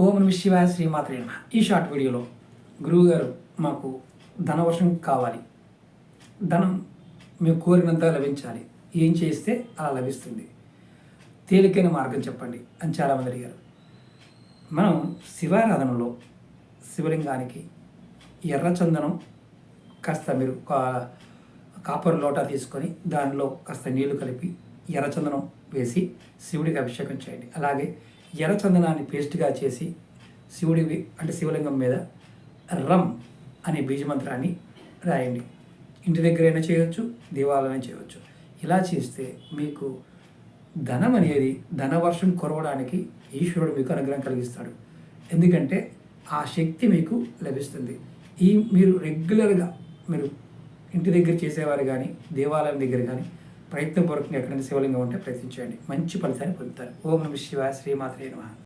ఓం నమః శివాయ శ్రీమాత్రే నమః. ఈ షార్ట్ వీడియోలో గురువుగారు మాకు ధనవర్షం కావాలి, ధనం మేము కోరినంత లభించాలి, ఏం చేస్తే అలా లభిస్తుంది, తేలికైన మార్గం చెప్పండి అని చాలామంది అడిగారు. మనం శివారాధనలో శివలింగానికి ఎర్రచందనం కాస్త మీరు కాపర్ లోటా తీసుకొని దానిలో కాస్త నీళ్లు కలిపి ఎర్రచందనం వేసి శివుడికి అభిషేకం చేయండి. అలాగే ఎర్రచందనాన్ని పేస్ట్గా చేసి శివుడివి అంటే శివలింగం మీద రమ్ అనే బీజమంత్రాన్ని రాయండి. ఇంటి దగ్గరైనా చేయవచ్చు, దేవాలయం చేయవచ్చు. ఇలా చేస్తే మీకు ధనం అనేది ధనవర్షం కురవడానికి ఈశ్వరుడు మీకు అనుగ్రహం కలిగిస్తాడు. ఎందుకంటే ఆ శక్తి మీకు లభిస్తుంది. మీరు రెగ్యులర్గా మీరు ఇంటి దగ్గర చేసేవారు కానీ దేవాలయం దగ్గర కానీ ప్రయత్నపూర్వకంగా ఎక్కడైనా శివలింగం ఉంటే ప్రయత్నించండి, మంచి ఫలితాన్ని పొందుతారు. ఓం నమః శివాయ శ్రీమాత్రే నమః.